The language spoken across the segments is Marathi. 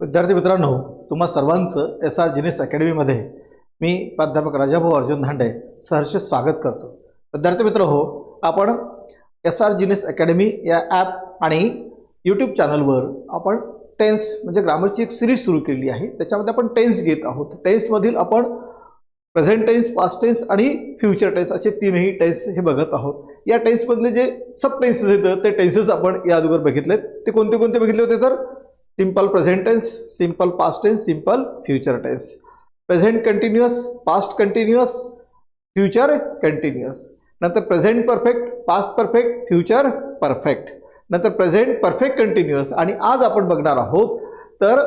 विद्यार्थी मित्रांनो, तुम्हा सर्वांचं SR जिनिस अकॅडमीमध्ये मी प्राध्यापक राजाभाऊ अर्जुन धांडे सहर्ष स्वागत करतो। विद्यार्थी मित्र हो, आपण SR जिनिस अकॅडमी या ॲप आणि यूट्यूब चॅनलवर आपण टेन्स म्हणजे ग्रामरची एक सिरीज सुरू केली आहे। त्याच्यामध्ये आपण टेन्स घेत आहोत। टेन्समधील आपण प्रेझेंट टेन्स, पास्ट टेन्स आणि फ्युचर टेन्स असे तीनही टेन्स हे बघत आहोत। या टेन्समधले जे सब टेन्सेस आहेत ते टेन्सेस आपण या अगोदर बघितलेत। ते कोणते कोणते बघितले होते तर simple present tense, simple past tense, simple future tense, present continuous, past continuous, future continuous, नंतर present perfect, past perfect, future perfect, नंतर प्रेझेंट परफेक्ट कंटिन्यूअस आणि आज आपण बघणार आहोत तर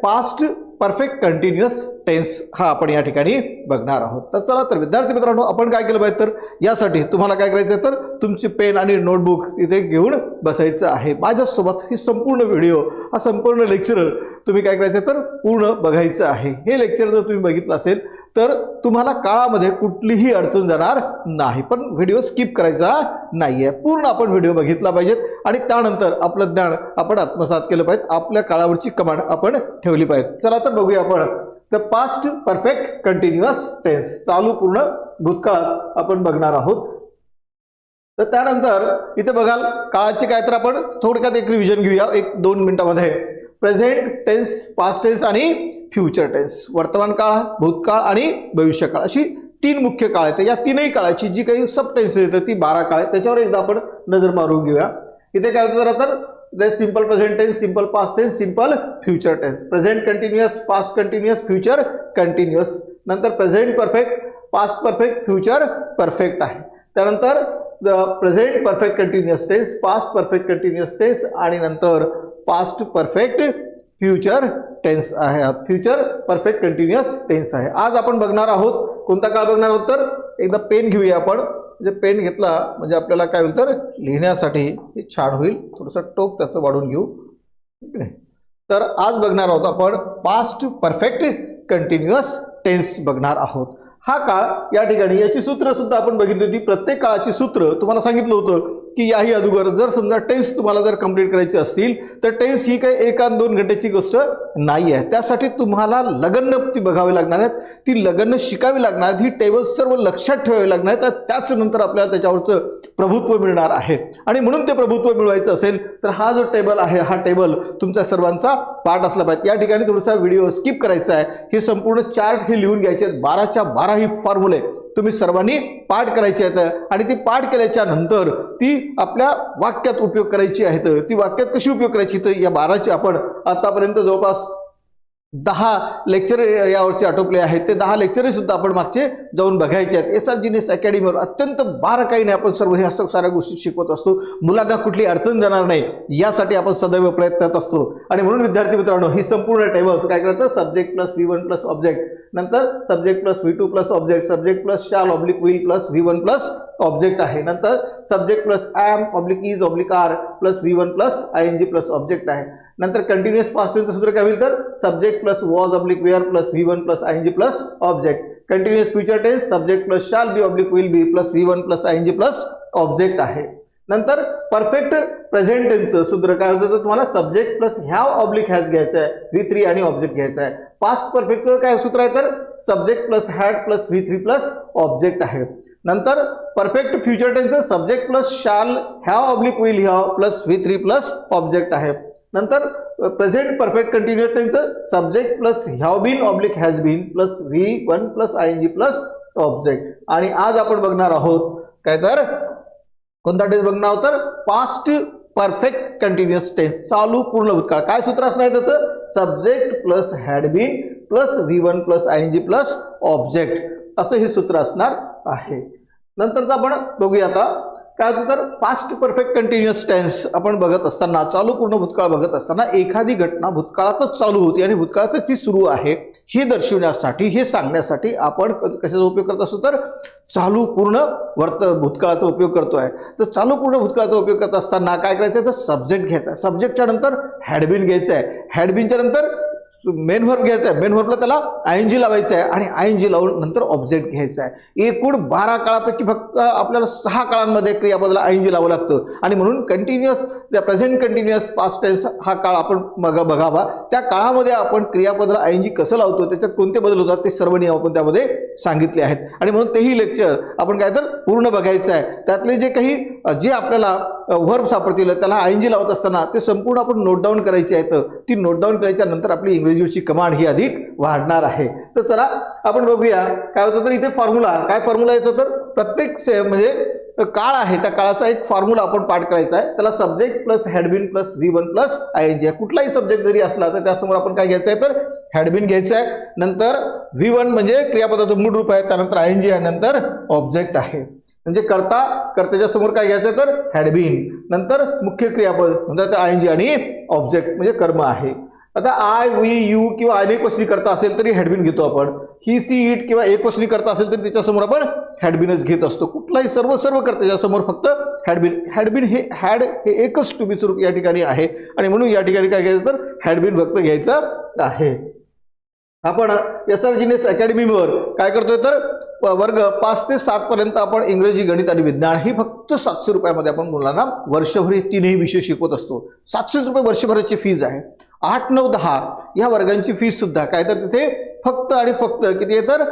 पास्ट परफेक्ट कंटिन्यूअस टेन्स हा आपण या ठिकाणी बघणार आहोत। तर चला तर विद्यार्थी मित्रांनो, आपण काय केलं पाहिजे तर यासाठी तुम्हाला काय करायचं आहे तर तुमची पेन आणि नोटबुक इथे घेऊन बसायचं आहे। माझ्यासोबत ही संपूर्ण व्हिडिओ, हा संपूर्ण लेक्चर तुम्ही काय करायचं तर पूर्ण बघायचं आहे। हे लेक्चर जर तुम्ही बघितलं असेल तर तुम्हाला काळामध्ये कुठलीही अडचण जाणार नाही, पण व्हिडिओ स्किप करायचा नाहीये। पूर्ण आपण व्हिडिओ बघितला पाहिजे आणि त्यानंतर आपलं ज्ञान आपण आत्मसात केलं पाहिजे, आपल्या काळावरची कमांड आपण ठेवली पाहिजे। चला तर बघूया आपण the past perfect continuous tense, चालू पूर्ण भूतकाळात आपण बघणार आहोत। तर त्यानंतर इथे बघाल काळाचे काय तर आपण थोडक्यात एक रिव्हिजन घेऊया 1-2 मिनिटांमध्ये। प्रेझेंट टेन्स, पास्ट टेन्स आणि फ्यूचर टेन्स, वर्तमान काळ, भूतकाळ आणि भविष्यकाळ अशी तीन मुख्य काळ आहेत। या तीनही काळाची जी काही सब टेन्सेस आहेत ती 12 काळ आहेत, त्याच्यावर एकदा आपण नजर मारून घेऊया। इथे काय होतं तर simple present tense, simple past tense, simple future tense, present continuous, past continuous, future continuous, नंतर present perfect, past perfect, future perfect आहे। त्यानंतर present perfect continuous tense, past perfect continuous tense आणि नंतर पास्ट परफेक्ट फ्यूचर टेन्स आहे, फ्यूचर परफेक्ट कंटिन्यूअस टेन्स आहे। आज आपण बघणार आहोत कोणता काळ बघणार आहोत तर एकदा पेन घेऊया आपण, म्हणजे पेन घेतला म्हणजे आपल्याला काय होईल तर लिहिण्यासाठी हे छान होईल, थोडंसं टोक त्याचं वाढून घेऊ, ठीक आहे। तर आज बघणार आहोत आपण पास्ट परफेक्ट कंटिन्यूअस टेन्स बघणार आहोत। हा काळ या ठिकाणी याची सूत्र सुद्धा आपण बघितली होती। प्रत्येक काळाची सूत्र तुम्हाला सांगितलं होतं की याही अगोदर जर समजा टेन्स तुम्हाला जर कंप्लीट करायची असतील तर टेन्स ही काही 1-2 घंट्याची गोष्ट नाही आहे। त्यासाठी तुम्हाला लगन ती बघावी लागणार आहेत, ती लगन शिकावी लागणार आहेत, ही टेबल सर्व लक्षात ठेवावी लागणार आहेत, त्याच नंतर आपल्याला त्याच्यावरचं प्रभुत्व मिळणार आहे। आणि म्हणून ते प्रभुत्व मिळवायचं असेल तर हा जो टेबल आहे हा टेबल तुमच्या सर्वांचा पाठ असला पाहिजे। या ठिकाणी थोडासा व्हिडिओ स्किप करायचा आहे, हे संपूर्ण चार्ट हे लिहून घ्यायचे आहेत। 12च्या 12 ही फॉर्म्युले तुम्ही सर्वांनी पाठ करायची आहेत आणि ती पाठ केल्याच्या नंतर ती आपल्या वाक्यात उपयोग करायची आहेत। ती वाक्यात कशी उपयोग करायची तर या 12चे आपण आतापर्यंत जवळपास 10 लेक्चर यावरचे आटोपले आहेत। ते 10 लेक्चर सुद्धा आपण मागचे जाऊन बघायचे आहेत। SR जिनिस अकॅडमीवर अत्यंत बारकाईने आपण सर्व हे असं साऱ्या गोष्टी शिकवत असतो, मुलांना कुठली अडचण जाणार नाही यासाठी आपण सदैव प्रयत्न करत असतो। आणि म्हणून विद्यार्थी मित्रांनो, ही संपूर्ण टेबल काय करतं, subject plus V1 plus object, नंतर subject plus V2 plus object, subject plus shall oblique will plus V1 plus object आहे, नंतर subject plus am oblique is oblique are plus V1 plus ING plus object आहे, नंतर कंटिन्यूअस पास्ट टेन्सचं सूत्र काय होईल तर subject plus was oblique were plus V1 plus ING plus object, continuous future tense subject plus shall be oblique will be plus V1 plus ING plus object आहे। नंतर परफेक्ट प्रेझेंट टेन्सचं सूत्र काय होतं तर तुम्हाला subject plus have oblique has घ्यायचं आहे, V3 आणि ऑब्जेक्ट घ्यायचा आहे। पास्ट परफेक्टचं काय सूत्र आहे तर subject plus had plus V3 plus object आहे। नंतर परफेक्ट फ्यूचर टेन्सचं subject plus shall have oblique will have plus V3 plus object आहे। नंतर प्रेझेंट परफेक्ट कंटिन्यूअस टेन्सचं subject plus have been oblique has been plus V1 plus ING plus object. आणि आज आपण बघणार आहोत काय तर कोणता टेन्स बघणार आहोत तर पास्ट परफेक्ट कंटिन्यूअस टेन्स, चालू पूर्ण भूतकाळ। काय सूत्र असणार आहे त्याचं subject plus had been plus V1 plus ING plus object असं हे सूत्र असणार आहे। नंतरच आपण बघूया आता काय होतं तर पास्ट परफेक्ट कंटिन्यूअस टेन्स आपण बघत असताना, चालू पूर्ण भूतकाळ बघत असताना एखादी घटना भूतकाळातच चालू होती आणि भूतकाळातच ती सुरू आहे हे दर्शवण्यासाठी, हे सांगण्यासाठी आपण कशाचा उपयोग करत असतो तर चालू पूर्ण भूतकाळाचा उपयोग करतोय। तर चालू पूर्ण भूतकाळाचा उपयोग करत असताना काय करायचं तर सब्जेक्ट घ्यायचा आहे, सब्जेक्टच्या नंतर हॅड बीन घ्यायचं आहे, हॅड बीनच्या नंतर मेन व्हर्ब घ्यायचा आहे, मेन व्हर्बला त्याला आयएनजी लावायचं आहे आणि आयएनजी लावून नंतर ऑब्जेक्ट घ्यायचा आहे. एकूण 12 काळापैकी फक्त आपल्याला 6 काळांमध्ये क्रियापदाला आयएनजी लावावं लागतं आणि म्हणून कंटिन्युअस त्या प्रेझेंट कंटिन्युअस पास्ट टेन्स हा काळ आपण बघावा. त्या काळामध्ये आपण क्रियापदाला आयएनजी कसं लावतो, त्याच्यात कोणते बदल होतात ते सर्व नियम आपण त्यामध्ये सांगितले आहेत आणि म्हणून तेही लेक्चर आपण काय तर पूर्ण बघायचं आहे. त्यातले जे काही जे आपल्याला व्हर्ब सापडतील त्याला आयएनजी लावत असताना ते संपूर्ण आपण नोट डाऊन करायचे आहेत. ती नोट डाऊन करायच्या नंतर आपली इंग्रजीवरची कमांड ही अधिक वाढणार आहे. तर चला आपण बघूया काय होतं. तर इथे फॉर्म्युला काय फॉर्म्युला याचा, तर प्रत्येक म्हणजे काळ आहे त्या काळाचा एक फॉर्म्युला आपण पाठ करायचा आहे. त्याला subject plus had been plus V1 plus ING. कुठलाही सब्जेक्ट जरी असला तर त्यासमोर आपण काय घ्यायचं आहे, तर हॅडबिन घ्यायचं आहे. नंतर V1 म्हणजे क्रियापदाचं मूळ रूप आहे, त्यानंतर आयएनजी आहे, नंतर ऑब्जेक्ट आहे. म्हणजे कर्त्याच्या समोर काय घ्यायचं, तर हॅडबिन, नंतर मुख्य क्रियापद, नंतर आयएनजी आणि ऑब्जेक्ट म्हणजे कर्म आहे. आता आय, वी, यू किंवा अनेक वचनी करता असेल तरी हॅडबिन घेतो आपण. ही, सी, इट किंवा एक वचनी करता असेल तरी त्याच्यासमोर आपण हॅडबिनच घेत असतो. कुठलाही सर्व कर्त्याच्या समोर फक्त हॅडबिन. हॅडबिन हे हॅड हे एकच टू बी स्वरूप या ठिकाणी आहे आणि म्हणून या ठिकाणी काय घ्यायचं, तर हॅडबिन फक्त घ्यायचं आहे. आपण SR जिनेस अकॅडमीवर काय करतोय, तर वर्ग 5 ते 7 पर्यंत आपण इंग्रजी, गणित आणि विज्ञान ही फक्त 700 रुपयामध्ये आपण मुलांना वर्षभर हे तीनही विषय शिकवत असतो. 700 रुपये वर्षभराची फीज आहे. 8, 9, 10 या वर्गांची फीस सुद्धा काय तर तिथे फक्त आणि फक्त किती आहे, तर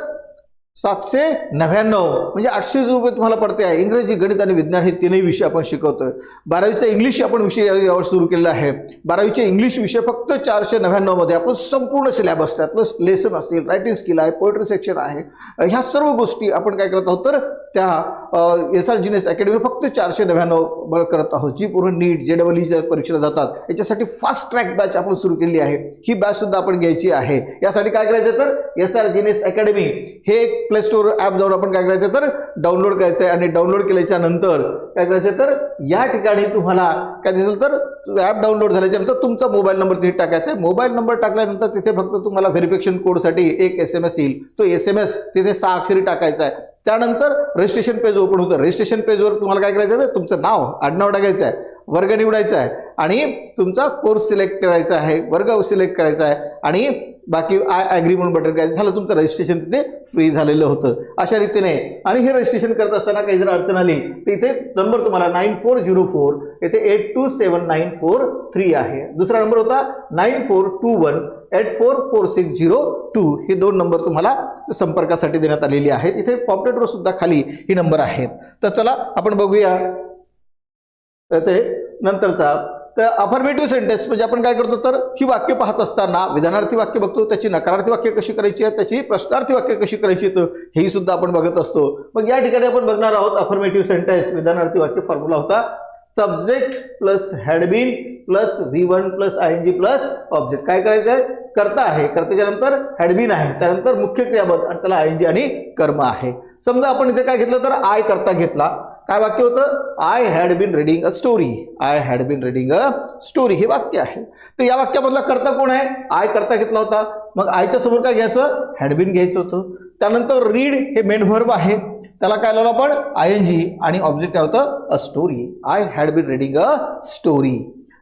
799 म्हणजे 800 रुपये तुम्हाला पडते आहे. इंग्रजी, गणित आणि विज्ञान हे तीनही विषय आपण शिकवतोय. 12वीचा इंग्लिश आपण विषय यावर सुरू केलेला आहे. 12वीचे इंग्लिश विषय फक्त 499 मध्ये आपण संपूर्ण सिलेबस, त्यातलं लेसन असतील, रायटिंग स्किल आहे, पोएट्री सेक्शन आहे, ह्या सर्व गोष्टी आपण काय करत आहोत, तर त्या SR जिनेस अकॅडमी फक्त 499 करत आहोत. जी पूर्ण नीट, JEE परीक्षेला जातात याच्यासाठी फास्ट ट्रॅक बॅच आपण सुरू केली आहे. ही बॅच सुद्धा आपण घ्यायची आहे. यासाठी काय करायचं, तर SR जिनेस अकॅडमी हे एक प्ले स्टोर ॲप जाऊन आपण काय करायचं, तर डाउनलोड करायचं आहे आणि डाउनलोड केल्याच्या नंतर काय करायचं, तर या ठिकाणी तुम्हाला काय दिसेल, तर ॲप डाउनलोड झाल्याच्या नंतर तुमचा मोबाईल नंबर तिथे टाकायचा आहे. मोबाईल नंबर टाकल्यानंतर तिथे फक्त तुम्हाला व्हेरिफिकेशन कोडसाठी एक SMS येईल. तो SMS तिथे 6 अक्षरी टाकायचा आहे. त्यानंतर रजिस्ट्रेशन पेज ओपन होतं. रजिस्ट्रेशन पेजवर तुम्हाला काय करायचं आहे, तुमचं नाव, आडनाव टाकायचं आहे, वर्ग निवडायचा आहे आणि तुमचा कोर्स सिलेक्ट करायचा आहे, वर्ग सिलेक्ट करायचा आहे आणि बाकी आय ॲग्री म्हणून बटन काय झालं, तुमचं रजिस्ट्रेशन तिथे फ्री झालेलं होतं. अशा रीतीने आणि हे रजिस्ट्रेशन करत असताना काही जर अडचण आली तर इथे नंबर तुम्हाला 9404 येथे 827943 आहे. दुसरा नंबर होता 9421844602. हे 2 नंबर तुम्हाला संपर्कासाठी देण्यात आलेली आहेत. इथे पॉम्पलेटवर सुद्धा खाली ही नंबर आहेत. तर चला आपण बघूया ते नंतरचा. तर अफर्मेटिव्ह सेंटेन्स म्हणजे आपण काय करतो, तर ही वाक्य पाहत असताना विधानार्थी वाक्य बघतो, त्याची नकारार्थी वाक्य कशी करायची आहे, त्याची प्रश्नार्थी वाक्य कशी करायची, तर हेही सुद्धा आपण बघत असतो. मग या ठिकाणी आपण बघणार आहोत अफर्मेटिव्ह सेंटेन्स विधानार्थी वाक्य फॉर्म्युला होता subject plus had been plus V1 plus ING plus object. काय करायचं आहे, कर्ता आहे, कर्त्याच्या नंतर हॅडबिन आहे, त्यानंतर मुख्य क्रियापद आणि त्याला आयएनजी आणि कर्म आहे. समजा आपण इथे काय घेतलं, तर आय कर्ता घेतला. काय वाक्य होतं, I had been reading a story. I had been reading a story हे वाक्य आहे. तर या वाक्यामधला कर्ता कोण आहे, आय कर्ता घेतला होता. मग आयच्या समोर काय घ्यायचं, हॅडबिन घ्यायचं होतं. त्यानंतर रीड हे मेन व्हर्ब आहे, त्याला काय लावलं आपण आयएनजी आणि ऑब्जेक्ट काय होतं, a story. I had been reading a story.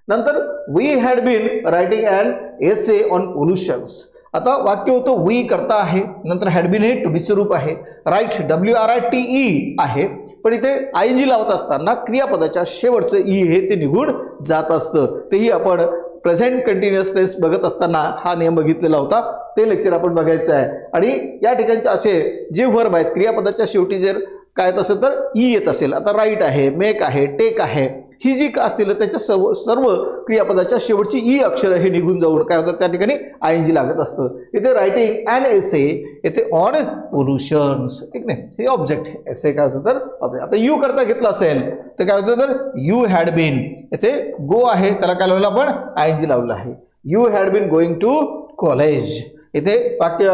नंतर we had been writing an essay on pollutions. आता वाक्य होतं वी कर्ता आहे, नंतर हॅडबिन हे टू बी स्वरूप आहे, राईट WRITE आहे. पण इथे आयएनजी लावत असताना क्रियापदाच्या शेवटचं ई हे ते निघून जात असतं. तेही आपण प्रेझेंट कंटिन्युअस टेन्स बघत असताना हा नियम बघितलेला होता. ते लेक्चर आपण बघायचं आहे. आणि या ठिकाणचे असे जे व्हर्ब आहेत क्रियापदाच्या शेवटी जर काय येत असेल तर ई येत असेल. आता राईट आहे, मेक आहे, टेक आहे, ही जी असतील त्याच्या सर्व क्रियापदाच्या शेवटची ई अक्षर हे निघून जाऊन काय होतं, त्या ठिकाणी आयएनजी लागत असतं. इथे रायटिंग अँड एसे, येथे ऑन पोल्युशन्स, ठीक नाही, हे ऑब्जेक्ट. एसे काय होतं, तर ऑब्जेक्ट. आता यू करता घेतला असेल तर काय होतं, तर यू हॅड बीन, येथे गो आहे, त्याला काय लावलं आपण आयएनजी लावलं आहे. You had been going to college. इथे वाक्य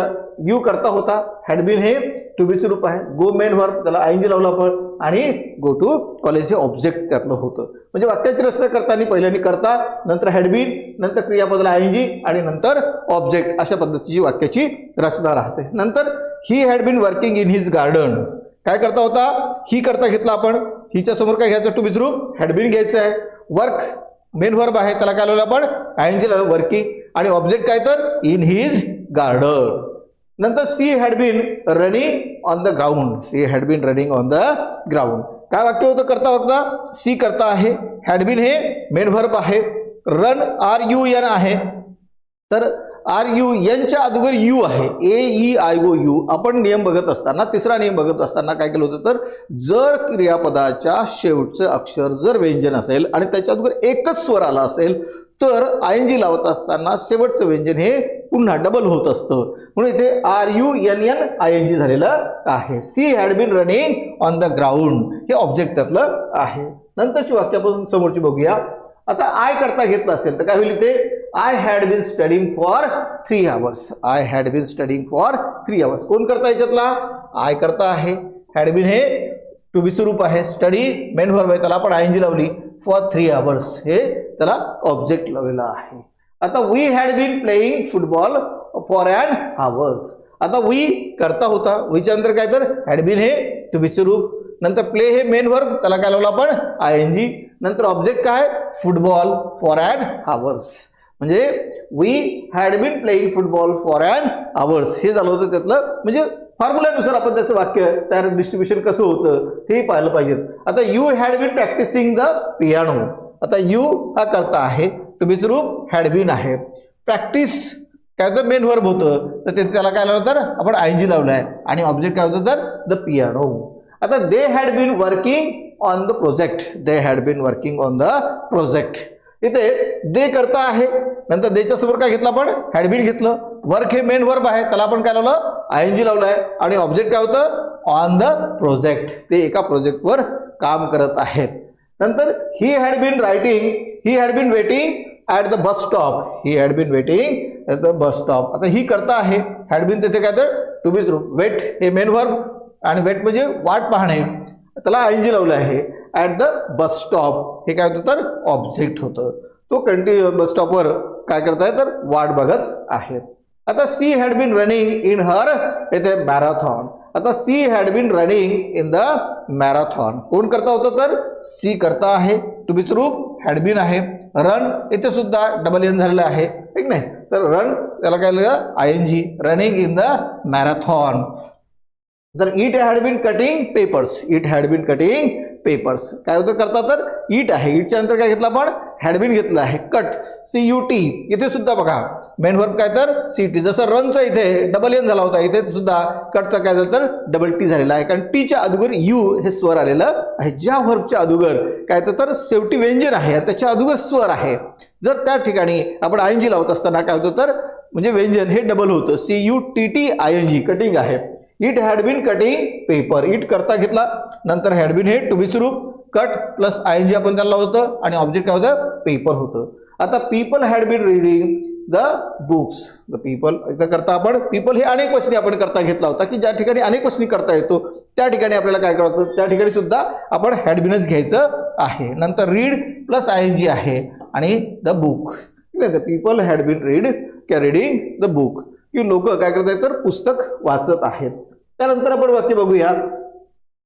यू करता होता, हॅड बीन हे टू बी रूप आहे, गो मेन व्हर्ब त्याला आयएनजी लावला आपण आणि गो टू कॉलेज हे ऑब्जेक्ट त्यातलं होतं. म्हणजे वाक्याची रचना करताना पहिल्यांदा करता, नंतर हॅडबिन, नंतर क्रियापदाला आयएनजी आणि नंतर ऑब्जेक्ट, अशा पद्धतीची वाक्याची रचना राहते. नंतर he had been working in his garden. काय करता होता, ही करता घेतला आपण, हिच्या समोर काय घ्यायचं, टू बी रूप हॅडबिन घ्यायचं आहे. वर्क मेन वर्ब आहे त्याला काय लावलं आपण आयएनजी लावलं वर्किंग आणि ऑब्जेक्ट काय तर इन हिज गार्डन. नंतर she had been running on the ground. She had been running on the ground. काय वाक्य होतं करता वक्ता सी करता आहे. हॅड बीन हे मेन वर्ब आहे. रन RUN आहे. तर RUN च्या अगोदर यू आहे. AEIOU. आपण नियम बघत असताना तिसरा नियम बघत असताना काय केलं होतं तर जर क्रियापदाच्या शेवटचं अक्षर जर व्यंजन असेल आणि त्याच्या अगोदर एकच स्वर आला असेल तर आयएनजी लावत असताना शेवटचं व्यंजन हे पुन्हा डबल होत असतं. म्हणून इथे RUNN ING झालेलं आहे. She had been running on the ground हे ऑब्जेक्ट त्यातलं आहे. नंतरची वाक्य आपण समोरची बघूया. आता आय करता घेतलं असेल तर काय होईल इथे I had been studying for 3 hours. I had been studying for 3 hours. कोण करता याच्यातला आय करता आहे. हॅड बीन हे टू बी चं रूप आहे. स्टडी मेन वर्ब आहे त्याला आपण ING लावली. फॉर 3 hours हे त्याला ऑब्जेक्ट लावलेला आहे. आता we had been playing football for an hours. आता वी करता होता. वीच्या नंतर काय तर हॅड बीन हे टू बी चं रूप. नंतर प्ले हे मेन वर्ब त्याला काय लावलं आपण ING. नंतर ऑब्जेक्ट काय फुटबॉल फॉर एन आवर्स. म्हणजे we had been playing football for an hours हे झालं होतं त्यातलं. म्हणजे फॉर्म्युल्यानुसार आपण त्याचं वाक्य त्यार डिस्ट्रीब्युशन कसं होतं ते पाहिलं पाहिजे. आता you had been practising the piano. आता यू हा करता आहे. टू बी चं रूप हॅड बीन आहे. प्रॅक्टिस काय होतं मेन वर्ब होतं तर ते त्याला काय लावलं तर आपण ING लावलं आहे आणि ऑब्जेक्ट काय होतं तर द पियानो. आता they had been working on the project. They had been working on the project. इथे दे करता आहे. नंतर देच्या समोर काय घेतलं आपण हॅड बीन घेतलं. वर्क हे मेन वर्ब आहे त्याला आपण काय लावलं ING लावलं आहे आणि ऑब्जेक्ट काय होतं ऑन द प्रोजेक्ट. ते एका प्रोजेक्टवर काम करत आहेत. नंतर he had been writing. He had been waiting at the bus stop. He had been waiting at the bus stop. आता ही करता आहे. हॅड बीन तिथे काय तर टू बी रूप. वेट हे मेन वर्ब आणि वेट म्हणजे वाट पाहणे त्याला ING लावलं आहे. ॲट द बस स्टॉप हे काय होतं तर ऑब्जेक्ट होतं. तो कंटिन्यू बस स्टॉपवर काय करताय तर वाट बघत आहेत. आता she had been running in her इथे मॅरेथॉन. आता she had been running in the marathon. कोण करता होतं तर सी करता आहे. टू बी चं रूप हॅड बीन आहे. रन इथे सुद्धा डबल एन झालेलं आहे ठीक नाही. तर रन त्याला काय लिहिलं ING running in the marathon. तर it had been cutting papers. It had been cutting papers. काय होतं करता तर इट आहे. इटच्या नंतर काय घेतलं आपण हॅड बीन घेतलं आहे. Cut CUT. इथे सुद्धा बघा मेन वर्ब काय तर CT. जसं रनचा इथे डबल एन झाला होता इथे सुद्धा कटचा काय झालं तर डबल T झालेला आहे कारण टीच्या अगोदर यू हे स्वर आलेलं आहे. ज्या वर्बच्या अगोदर काय तर शेवटी व्यंजन आहे त्याच्या अगोदर स्वर आहे. जर त्या ठिकाणी आपण ING लावत असताना काय होतं तर म्हणजे व्यंजन हे डबल होतं. CUTTING कटिंग आहे. It had been cutting paper. It करता घेतला. नंतर हॅड बीन हे टू बी चं रूप. कट प्लस ING आपण त्याला होतं आणि ऑब्जेक्ट काय होतं पेपर होतं. आता people had been reading the books. The people एकदा करता आपण पीपल हे अनेक वचनी आपण करता घेतला होता की ज्या ठिकाणी अनेक वचनी करता येतो त्या ठिकाणी आपल्याला काय करायचं त्या ठिकाणी सुद्धा आपण हॅड बीनच घ्यायचं आहे. नंतर रीड प्लस ING आहे आणि the book. The people had been reading the book की लोक काय करत आहेत तर पुस्तक वाचत आहेत. त्यानंतर आपण वाक्य बघूया.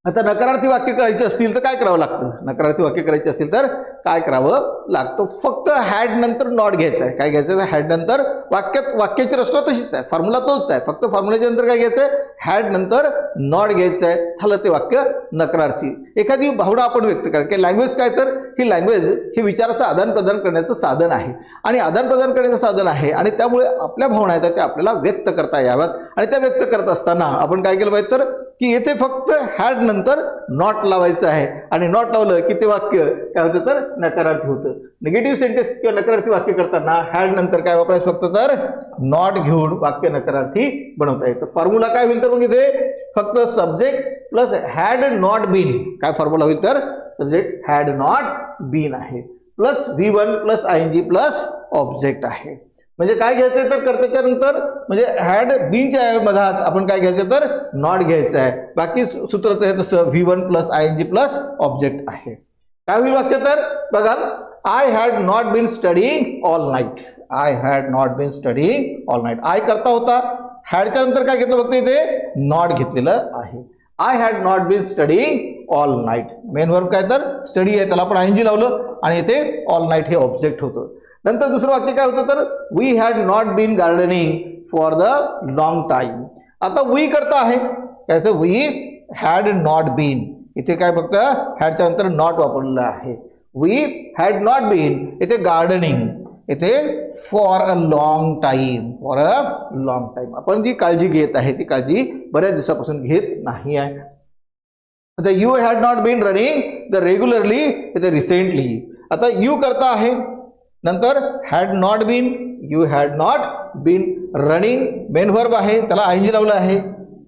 आता नकारार्थी वाक्य करायचे असतील तर काय करावं लागतं. नकारार्थी वाक्य करायचे असतील तर काय करावं लागतं. फक्त हॅड नंतर नॉट घ्यायचं आहे. काय घ्यायचं आहे हॅड नंतर वाक्याची रचना तशीच आहे. फॉर्म्युला तोच आहे. फक्त फॉर्म्युल्याच्या नंतर काय घ्यायचं आहे हॅड नंतर नॉट घ्यायचं आहे. झालं ते वाक्य नकारार्थी. एखादी भावना आपण व्यक्त करा की लँग्वेज काय तर ही लँग्वेज हे विचाराचं आदान प्रदान करण्याचं साधन आहे आणि आदान प्रदान करण्याचं साधन आहे आणि त्यामुळे आपल्या भावना आहेत त्या आपल्याला व्यक्त करता याव्यात आणि त्या व्यक्त करत असताना आपण काय केलं पाहिजे तर की येथे फक्त हॅड नंतर नॉट लावायचं आहे आणि नॉट लावलं की ते वाक्य काय होतं तर नकारार्थी होतं. निगेटिव्ह सेंटेन्स किंवा नकारार्थी वाक्य करताना हॅड नंतर काय वापरायचं फक्त तर नॉट घेऊन वाक्य नकारार्थी बनवता येतं. फॉर्म्युला काय होईल तर मग इथे फक्त subject plus had not been. काय फॉर्म्युला होईल तर सब्जेक्ट हॅड नॉट बीन आहे plus V1 plus ING plus object आहे. म्हणजे काय घ्यायचंय तर कर्त्याच्या नंतर म्हणजे हॅड बीनच्या मधात आपण काय घ्यायचं तर नॉट घ्यायचं आहे. बाकी सूत्राचं आहे तसं V1 plus ING plus object आहे. काय होईल वाक्य तर बघा I had not been studying all night. I had not been studying all night. I करता होता. हॅडच्या नंतर काय घेतलं फक्त इथे नॉट घेतलेलं आहे. I had not been studying all night. Main verb काय तर स्टडी आहे त्याला आपण ING लावलं आणि इथे ऑल नाईट हे ऑब्जेक्ट होतं. नंतर दुसरं वाक्य काय होतं तर we had not been gardening for the long time. आता वी करता आहे काय वी हॅड नॉट बीन, इथे काय फक्त हॅडच्या नंतर नॉट वापरलेलं आहे. वी हॅड नॉट बीन इथे गार्डनिंग, इथे for a long time, for a long time. आपण जी काळजी घेत आहे ती काळजी बऱ्याच दिवसापासून घेत नाही आहे. आता you had not been running the regularly इथे रिसेंटली. आता यू करता आहे नंतर had not been, you had not been running main verb आहे त्याला आयएनजी लावलं आहे.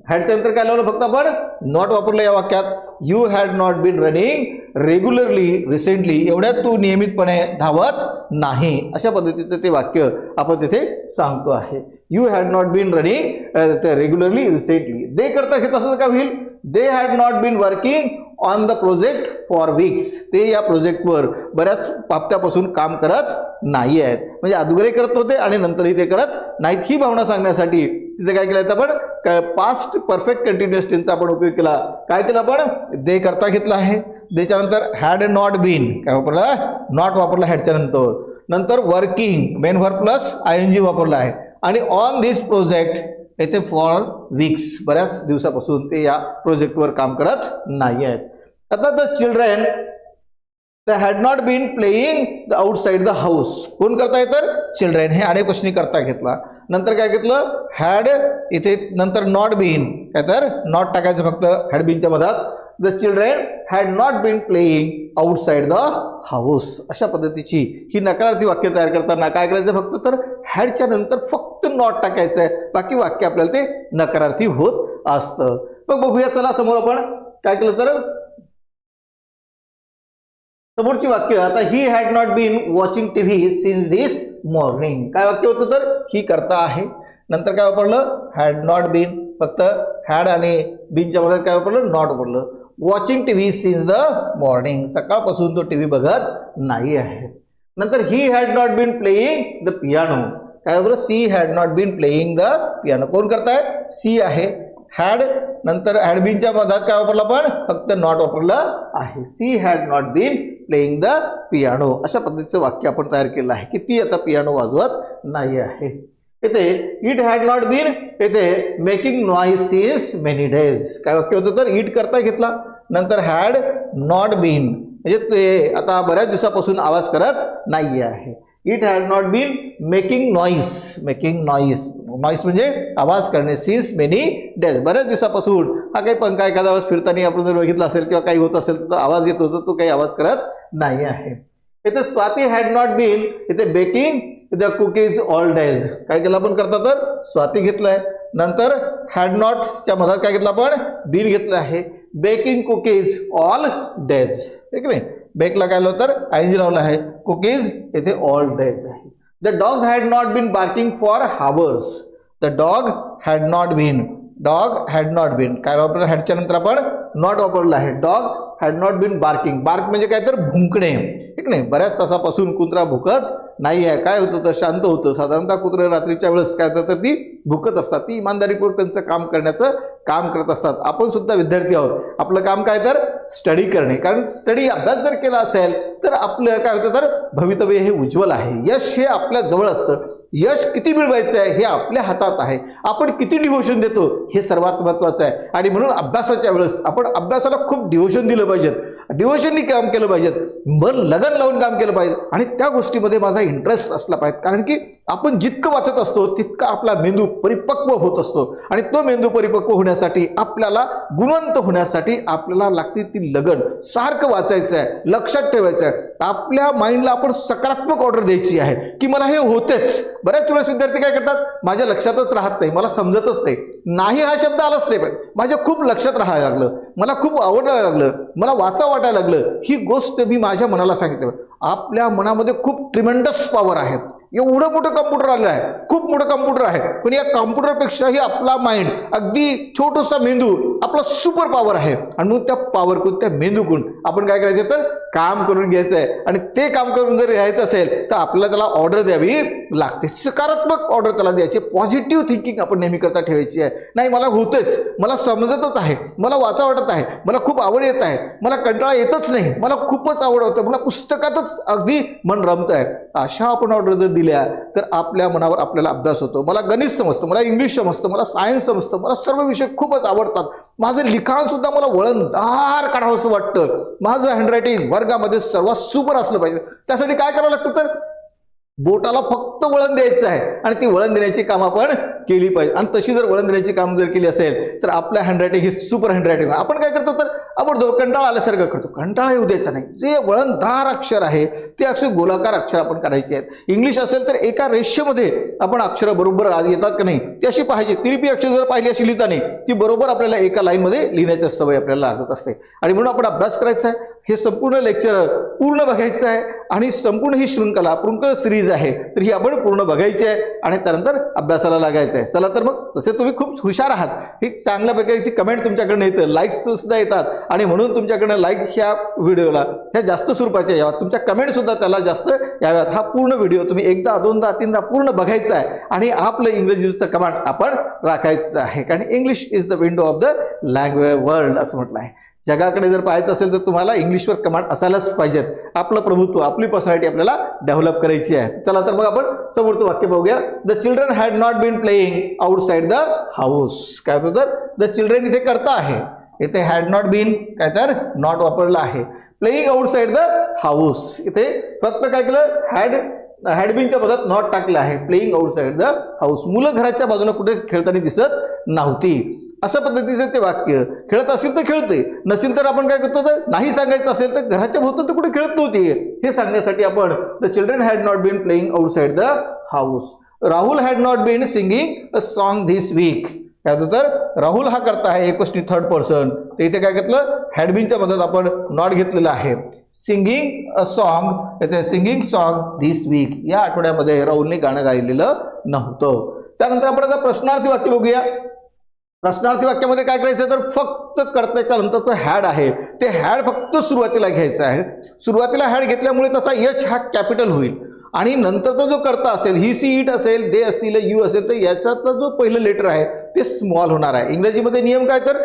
हॅडच्या नंतर काय लावलं फक्त आपण नॉट वापरलं या वाक्यात. You had not been running regularly recently, एवढ्यात तू नियमितपणे धावत नाही, अशा पद्धतीचं ते वाक्य आपण तिथे सांगतो आहे. You had not been running regularly recently. They करता घेत असं का होईल they had not been working on the project for weeks. ते या प्रोजेक्टवर बऱ्याच हप्त्यापासून काम करत नाही आहेत, म्हणजे अगोदरही करत होते आणि नंतरही ते करत नाहीत ही भावना सांगण्यासाठी तिथे काय केलं तर आपण पास्ट परफेक्ट कंटिन्युअस टेन्सचा आपण उपयोग केला. काय केलं आपण दे करता घेतला आहे. देच्या नंतर हॅड नॉट बीन काय वापरलं नॉट वापरला हॅडच्या नंतर. नंतर वर्किंग मेन व्हर्ब प्लस आयएनजी वापरला आहे. आणि ऑन धिस प्रोजेक्ट येथे फॉर वीक्स बऱ्याच दिवसापासून ते या प्रोजेक्टवर काम करत नाही आहेत. आता the children the had not been playing the outside the house. कोण करता तर चिल्ड्रेन हे अनेक क्वेश्चन करता घेतला. नंतर काय घेतलं हॅड इथे नंतर नॉट बीन काय तर नॉट टाकायचं फक्त हॅड बीनच्या मधात. The children had not been playing outside the house. अशा पद्धतीची ही नकारार्थी वाक्य तयार करताना काय करायचं फक्त तर हॅडच्या नंतर फक्त नॉट टाकायचं आहे, बाकी वाक्य आपल्याला ते नकारार्थी होत असतं. मग बघूया चला समोर आपण काय केलं तर समोरची वाक्य. आता he had not been watching TV since this morning. काय वाक्य होतं तर ही करता आहे. नंतर काय वापरलं हॅड नॉट बीन फक्त हॅड आणि बीनच्या मध्ये काय वापरलं नॉट वापरलं. Watching TV since the morning सकाळपासून तो टीव्ही बघत नाही आहे. नंतर he had not been playing the piano. काय वापरलं she had not been playing the piano. कोण करताय सी आहे. हॅड नंतर हॅड बीनच्या मधात काय वापरलं पण फक्त नॉट वापरलं आहे. She had not been playing the piano. अशा पद्धतीचं वाक्य आपण तयार केलं आहे की ती आता पियानो वाजवत नाही आहे. इथे इट हॅड नॉट बीन इथे making noise since many days. काय वाक्य होतं तर इट करता घेतला. नंतर हॅड नॉट बीन म्हणजे ते आता बऱ्याच दिवसापासून आवाज करत नाही आहे. It had not been making noise, making noise noise म्हणजे आवाज करणे सिन्स मेनी डेज बऱ्याच दिवसापासून. हा काही पंखा एखादा आवाज फिरताना आपण जर बघितला असेल किंवा काही होत असेल तर आवाज येत होता, तो काही आवाज करत नाही आहे. इथे स्वाती हॅड नॉट बीन इथे baking the cookies all days. काय केलं आपण करता तर स्वाती घेतलाय. नंतर हॅड नॉटच्या मधात काय घेतलं आपण बीन घेतलं आहे. बेकिंग कुकीज ऑल डेज ठीक आहे. बेकला काय लावलं तर आयएनजी लावलं आहे. कुकीज इथे ऑल डेज आहे. The dog had not been barking for hours. The dog had not been, dog had not been काय वापरलं हॅडच्या नंतर आपण नॉट वापरलं आहे. Dog had not been barking. Bark म्हणजे काय तर भुंकणे ठीक नाही. बऱ्याच तासापासून कुत्रा भुकत नाही आहे. काय होतं तर शांत होतं. साधारणतः कुत्रे रात्रीच्या वेळेस काय होतं तर ती भुकत असतात. ती इमानदारीपूर्वक त्यांचं काम करण्याचं काम करत असतात. आपण सुद्धा विद्यार्थी आहोत. आपलं काम काय तर स्टडी करणे. कारण स्टडी अभ्यास जर केला असेल तर आपलं काय होतं तर भवितव्य हे उज्ज्वल आहे. यश हे आपल्या जवळ असतं. यश किती मिळवायचं आहे हे आपल्या हातात आहे. आपण किती डिव्होशन देतो हे सर्वात महत्त्वाचं आहे. आणि म्हणून अभ्यासाच्या वेळेस आपण अभ्यासाला खूप डिव्होशन दिलं पाहिजे. डिव्होशननी काम केलं पाहिजे. मन लगन लावून काम केलं पाहिजे आणि त्या गोष्टीमध्ये माझा इंटरेस्ट असला पाहिजे. कारण की आपण जितकं वाचत असतो तितका आपला मेंदू परिपक्व होत असतो आणि तो मेंदू परिपक्व होण्यासाठी आपल्याला गुणवंत होण्यासाठी आपल्याला लागते ती लगन. सारखं वाचायचं आहे, लक्षात ठेवायचं आहे. आपल्या माइंडला आपण सकारात्मक ऑर्डर द्यायची आहे की मला हे होतेच. बऱ्याच वेळेस विद्यार्थी काय करतात माझ्या लक्षातच राहत नाही, मला समजतच नाही. नाही हा शब्द आलाच नाही पाहिजे. माझ्या खूप लक्षात राहायला लागलं, मला खूप आवडायला लागलं, मला वाचा वाटायला लागलं. ही गोष्ट मी माझ्या मनाला सांगितलं. आपल्या मनामध्ये खूप ट्रिमेंडस पॉवर आहे. एवढं मोठं कॉम्प्युटर आलं आहे, खूप मोठं कॉम्प्युटर आहे. पण या कॉम्प्युटरपेक्षाही आपला माइंड अगदी छोटासा मेंदू आपला सुपर पॉवर आहे आणि मग त्या पॉवरकडून त्या मेंदूकडून आपण काय करायचं तर काम करून घ्यायचं आहे आणि ते काम करून जर घ्यायचं असेल तर आपल्याला त्याला ऑर्डर द्यावी लागते, सकारात्मक ऑर्डर त्याला द्यायची, पॉझिटिव्ह थिंकिंग आपण नेहमी करता ठेवायची आहे. नाही मला होतच, मला समजतच आहे, मला वाचा वाटत आहे, मला खूप आवड येत आहे, मला कंटाळा येतच नाही, मला खूपच आवड होतं, मला पुस्तकातच अगदी मन रमत आहे, अशा आपण ऑर्डर जर दिल्या तर आपल्या मनावर आपल्याला अभ्यास होतो. मला गणित समजतं, मला इंग्लिश समजतं, मला सायन्स समजतं, मला सर्व विषय खूपच आवडतात, माझं लिखाण सुद्धा मला वळणदार काढावं असं वाटतं, माझं हँडरायटिंग वर्गामध्ये सर्वात सुपर असलं पाहिजे. त्यासाठी काय करावं लागतं तर बोटाला फक्त वळण द्यायचं आहे आणि ती वळण देण्याची काम आपण केली पाहिजे. आणि तशी जर वळण देण्याची काम जर केली असेल तर आपल्या हँडरायटिंग ही सुपर हँडरायटिंग. आपण काय करतो तर आपण कंटाळा आल्यासारखं करतो, कंटाळा येऊ द्यायचा नाही. जे वळणदार अक्षर आहे ते अक्षर गोलाकार अक्षर आपण करायचे आहेत. इंग्लिश असेल तर एका रेषेमध्ये आपण अक्षरं बरोबर येतात का नाही ती अशी पाहिजे. तिरपी अक्षर जर पाहिली अशी लिहिताना ती बरोबर आपल्याला एका लाईनमध्ये लिहिण्याची सवय आपल्याला लागत असते. आणि म्हणून आपण अभ्यास करायचा आहे. हे संपूर्ण लेक्चर पूर्ण बघायचं आहे आणि संपूर्ण ही शृंखला पूर्ण सिरीज आहे तर ही आपण पूर्ण बघायची आहे आणि त्यानंतर अभ्यासाला लागायचं आहे. चला तर मग तसे तुम्ही खूप हुशार आहात, ही चांगल्या प्रकारची कमेंट तुमच्याकडनं येतं, लाईक्स सुद्धा येतात आणि म्हणून तुमच्याकडनं लाईक ह्या व्हिडिओला ह्या जास्त स्वरूपाच्या याव्यात, तुमच्या कमेंट सुद्धा त्याला जास्त याव्यात. हा पूर्ण व्हिडिओ तुम्ही एकदा दोनदा तीनदा पूर्ण बघायचा आहे आणि आपलं इंग्रजीचं कमांड आपण राखायचं आहे. कारण English is the window of the language world असं म्हटलं आहे. जगाकडे जर पाहायचं असेल तर तुम्हाला इंग्लिशवर कमांड असायलाच पाहिजेत. आपलं प्रभुत्व आपली पर्सनॅलिटी आपल्याला डेव्हलप करायची आहे. चला तर मग आपण समोरचं वाक्य बघूया. The children had not been playing outside the house. काय होतं तर द चिल्ड्रन इथे करता आहे, इथे हॅड नॉट बीन काय तर नॉट वापरलं आहे. प्लेइंग आउटसाइड द हाऊस इथे फक्त काय केलं हॅडबीनच्या पदात नॉट टाकलं आहे. प्लेइंग आउटसाइड द हाऊस, मुलं घराच्या बाजूला कुठे खेळताना दिसत नव्हती. अशा पद्धतीचं ते वाक्य. खेळत असेल तर खेळते, नसेल तर आपण काय करतो तर नाही सांगायचं असेल तर घराच्या भोवती तर कुठे खेळत नव्हती हे सांगण्यासाठी आपण the children had not been playing outside the house. Rahul had not been singing a song this week. काय होतं तर राहुल हा करता आहे एकवचनी थर्ड पर्सन, तर इथे काय घेतलं हॅडबीनच्या मदत आपण नॉट घेतलेलं आहे. सिंगिंग अ सॉन्ग, इथे सिंगिंग सॉन्ग धिस वीक या आठवड्यामध्ये राहुलने गाणं गायलेलं नव्हतं. त्यानंतर आपण आता प्रश्नार्थी वाक्य बघूया. प्रश्नार्थी वाक्यामध्ये काय करायचं तर फक्त कर्त्याच्या नंतरचं हॅड आहे ते हॅड फक्त सुरुवातीला घ्यायचं आहे. सुरुवातीला हॅड घेतल्यामुळे त्याचा एच हा कॅपिटल होईल आणि नंतरचा जो कर्ता असेल ही सी इट असेल दे असतील यू असेल तर याच्यातला जो पहिलं लेटर आहे ते स्मॉल होणार आहे. इंग्रजीमध्ये नियम काय तर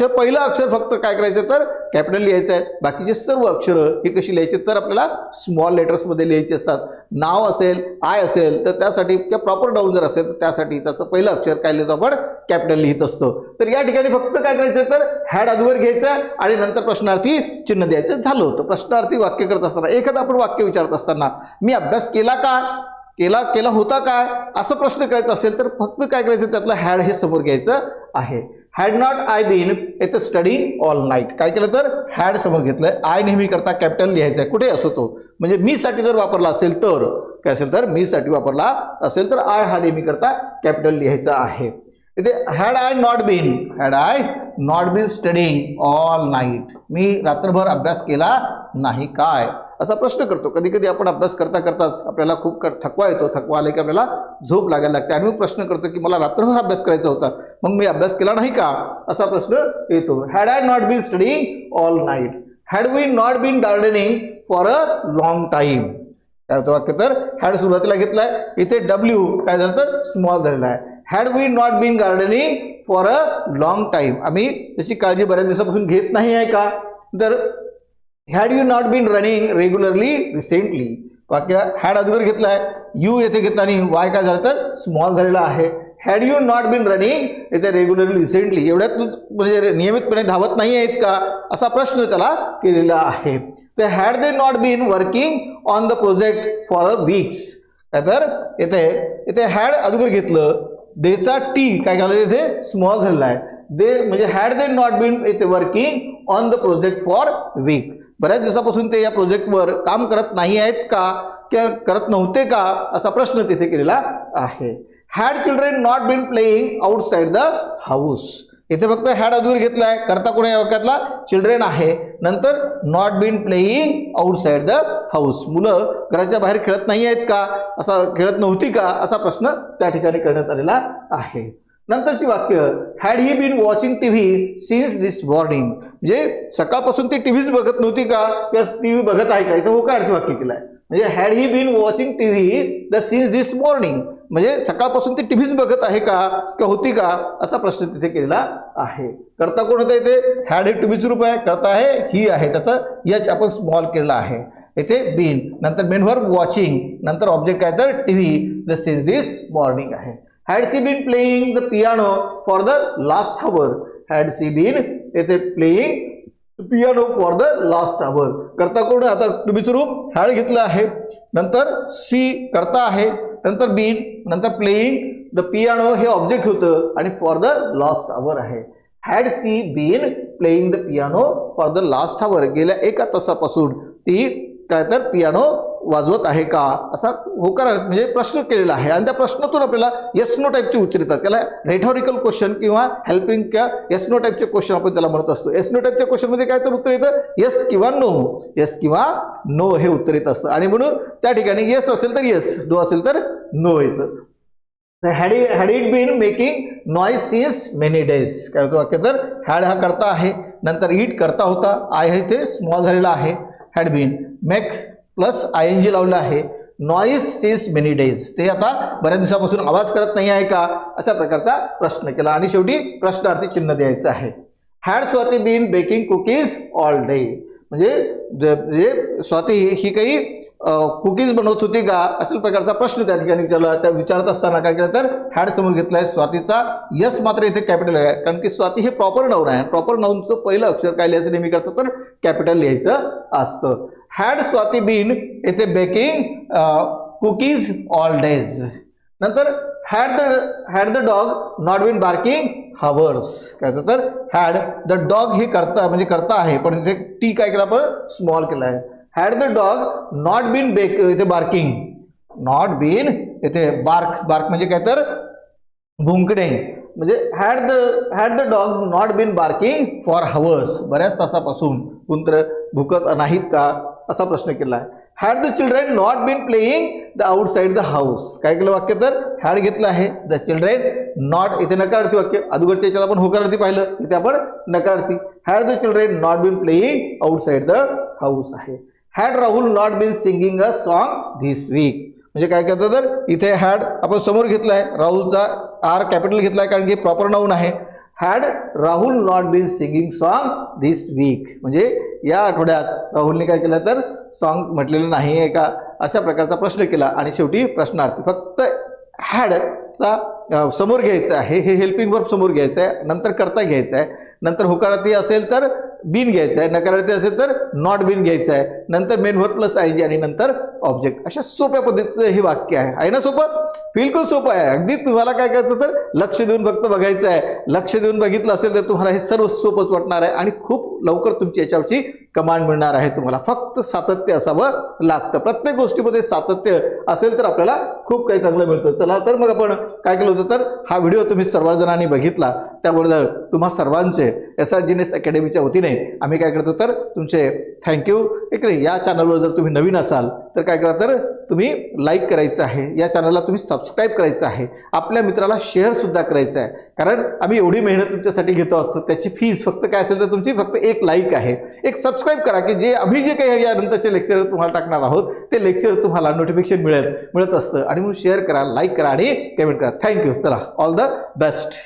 पहिलं अक्षर फक्त काय करायचं तर कॅपिटल लिहायचं आहे, बाकीचे सर्व अक्षरं ही कशी लिहायची तर आपल्याला स्मॉल लेटर्समध्ये लिहायची असतात. नाव असेल आय असेल तर त्यासाठी किंवा प्रॉपर नाउन जर असेल तर त्यासाठी त्याचं पहिलं अक्षर काय लिहितो आपण कॅपिटल लिहित असतो. तर या ठिकाणी फक्त काय करायचं तर हॅड अगोदर घ्यायचं आणि नंतर प्रश्नार्थी चिन्ह द्यायचं झालं होतं. प्रश्नार्थी वाक्य करत असताना एखादं आपण वाक्य विचारत असताना मी अभ्यास केला का केला होता काय असं प्रश्न करायचा असेल तर फक्त काय करायचं त्यातलं हॅड हे समोर घ्यायचं आहे. Had not I been at studying all night. काय केलं तर हॅड समोर घेतलंय. आय नेहमी करता कॅपिटल लिहायचं आहे कुठे असो तो, म्हणजे मी साठी जर वापरला असेल तर काय असेल तर मी साठी वापरला असेल तर आय हा नेहमी करता कॅपिटल लिहायचा आहे. इथे had I not been studying all night, मी रात्रभर अभ्यास केला नाही काय असा प्रश्न करतो. कधी कधी आपण अभ्यास करता करताच आपल्याला खूप थकवा येतो, थकवा आले की आपल्याला झोप लागायला लागते आणि मग प्रश्न करतो की मला रात्रभर अभ्यास करायचा होता मग मी अभ्यास केला नाही का असा प्रश्न येतो. Had I not been studying all night. Had we not been gardening for a long time. काय होतं वाक्य तर हॅड सुरुवातीला घेतलाय, इथे डब्ल्यू काय झालं तर स्मॉल झालेला आहे. Had we not been gardening for a long time, आम्ही त्याची काळजी बऱ्याच दिवसापासून घेत नाही आहे का. तर had you not been running regularly recently. वाक्य हॅड अगोदर घेतलाय, यू येथे घेतला आणि वाय काय झालं तर स्मॉल झालेला आहे. Had you not been running येथे रेग्युलरली रिसेंटली, एवढ्यात म्हणजे नियमितपणे धावत नाही आहेत का असा प्रश्न त्याला केलेला आहे. तर had they not been working on the project for a weeks. काय तर इथे हॅड अगोदर घेतलं, देचा टी काय झालं इथे स्मॉल झालेला आहे. दे म्हणजे हॅड दे नॉट बीन इथे working on the project for week, बऱ्याच दिवसापासून ते या प्रोजेक्टवर काम करत नाही आहेत का किंवा करत नव्हते का असा प्रश्न तिथे केलेला आहे. Had children not been playing outside the house. इथे फक्त हॅड अगोदर घेतलाय, करता कोणी या वाक्यातला चिल्ड्रेन आहे, नंतर not been playing outside the house, मुलं घराच्या बाहेर खेळत नाही आहेत का असा खेळत नव्हती का असा प्रश्न त्या ठिकाणी करण्यात आलेला आहे. नंतरची वाक्य had he been watching TV since this morning, म्हणजे सकाळपासून ती टीव्हीच बघत नव्हती का किंवा टीव्ही बघत आहे का, इथं होकारार्थी वाक्य केलं आहे. म्हणजे had he been watching TV the since this morning, म्हणजे सकाळपासून ती टीव्हीच बघत आहे का किंवा होती का असा प्रश्न तिथे केलेला आहे. करता कोण होता इथे, हॅड हे टीव्हीचं रूप आहे, करता आहे ही आहे, त्याचं यच आपण स्मॉल केलेला आहे. इथे बीन नंतर मेन वर्ब वॉचिंग नंतर ऑब्जेक्ट काय तर TV the since this morning आहे. Had she been playing the piano for the last hour, had she been येथे playing piano for the last hour, करता कोण आता टीव्हीचं रूप हॅड घेतलं आहे, नंतर सी करता आहे, नंतर बीन नंतर प्लेइंग द पियानो हे ऑब्जेक्ट होतं आणि फॉर द लास्ट आवर आहे. Had she been playing the piano for the last hour, गेल्या एका तासापासून ती काय तर पियानो वाजवत आहे का असा होकार म्हणजे प्रश्न केलेला आहे. आणि त्या प्रश्नातून आपल्याला येस नो टाईपचे उत्तर येतात, त्याला रेटॉरिकल क्वेश्चन किंवा हेल्पिंग किंवा येस नो टाईपचे क्वेश्चन आपण त्याला म्हणत असतो. येस नो टाईपच्या क्वेश्चनमध्ये काय तर उत्तर येतं येस किंवा नो, येस किंवा नो हे उत्तर येत असतं आणि म्हणून त्या ठिकाणी येस असेल तर येस, नो असेल तर नो येतं. Had it been making noise since many days, काय होतं वाक्य तर हॅड हा करता आहे, नंतर इट करता होता, आय हे ते स्मॉल झालेला आहे, had been make plus I N G लावलं आहे, नॉईज सिन्स मेनी डेज ते आता बऱ्याच दिवसापासून आवाज करत नाही आहे का अशा प्रकारचा प्रश्न केला आणि शेवटी प्रश्नार्थी चिन्ह द्यायचं आहे. Had Swati been baking cookies all day, म्हणजे स्वाती ही काही कुकीज बनवत होती का अशा प्रकारचा प्रश्न त्या ठिकाणी विचारला. त्या विचारत असताना काय केलं तर हॅड समोर घेतलाय, स्वातीचा यस मात्र इथे कॅपिटल आहे कारण की स्वाती हे प्रॉपर नाऊन आहे, प्रॉपर नाऊनचं पहिलं अक्षर काय लिहायचं नेहमी करतं तर कॅपिटल लिहायचं असतं. हॅड स्वाती बीन येथे बेकिंग कुकीज ऑल डेज, नंतर had the dog not been barking hours, काय तर हॅड द डॉग हे करता म्हणजे करता आहे पण इथे टी काय केला आपण स्मॉल केला आहे. Had the dog not been इथे बार्किंग, नॉट बीन इथे बार्क म्हणजे काय तर भुंकणे, म्हणजे had the dog not been barking for hours, बऱ्याच तासापासून कुंत्र भुकत नाहीत का असा प्रश्न केला आहे. Had the children not been playing the outside the house, काय केलं वाक्य तर हॅड घेतलं आहे, द चिल्ड्रेन नॉट इथे नकारार्थी वाक्य, अगोदरच्या याच्यात आपण होकारार्थी पाहिलं इथे आपण नकारार्थी. Had the children not been playing outside the house आहे. Had Rahul not been singing a song this week, म्हणजे काय करतं तर इथे हॅड आपण समोर घेतलाय, राहुलचा आर कॅपिटल घेतलाय कारण की प्रॉपर नाऊन आहे. Had Rahul not been singing song this week, म्हणजे या आठवड्यात राहुलने काय केलं तर सॉन्ग म्हटलेलं नाही आहे का अशा प्रकारचा प्रश्न केला आणि शेवटी प्रश्नार्थी फक्त हॅडचा समोर घ्यायचं आहे, हे हेल्पिंग वर्ब समोर घ्यायचं आहे, नंतर करता घ्यायचं आहे, नंतर होकारार्थी असेल तर बीन घ्यायचं आहे, नकारार्थी असेल तर नॉट बीन घ्यायचं आहे, नंतर मेन वर्ब प्लस आय जी आणि नंतर ऑब्जेक्ट. अशा सोप्या पद्धतीचं हे वाक्य आहे ना सोपं, बिलकुल सोपं आहे अगदी. तुम्हाला काय करायचं तर लक्ष देऊन फक्त बघायचं आहे, लक्ष देऊन बघितलं असेल तर तुम्हाला हे सर्व सोपंच वाटणार आहे आणि खूप लवकर तुमची याच्यावरची कमांड मिळणार आहे. तुम्हाला फक्त सातत्य असावं लागतं, प्रत्येक गोष्टीमध्ये सातत्य असेल तर आपल्याला खूप काही चांगलं मिळतं. चला तर मग आपण काय केलं होतं तर हा व्हिडिओ तुम्ही सर्वजणांनी बघितला त्याबद्दल तुम्हा सर्वांचे SR GNS अकॅडमीच्या वतीने आम्ही काय करतो तर तुमचे थँक्यू. एक या चॅनलवर जर तुम्ही नवीन असाल तर काय करा तर तुम्ही लाईक करायचं आहे, या चॅनलला तुम्ही सबस्क्राईब करायचं आहे, आपल्या मित्राला शेअर सुद्धा करायचं आहे कारण आम्ही एवढी मेहनत तुमच्यासाठी घेतो आहोत. त्याची फीस फक्त काय असेल तर तुमची फक्त एक लाईक आहे, एक सबस्क्राईब करा की जे आम्ही जे काही यानंतरचे लेक्चर तुम्हाला टाकणार आहोत ते लेक्चर तुम्हाला नोटिफिकेशन मिळत असतं आणि म्हणून शेअर करा, लाईक करा आणि कमेंट करा. थँक्यू. चला ऑल द बेस्ट.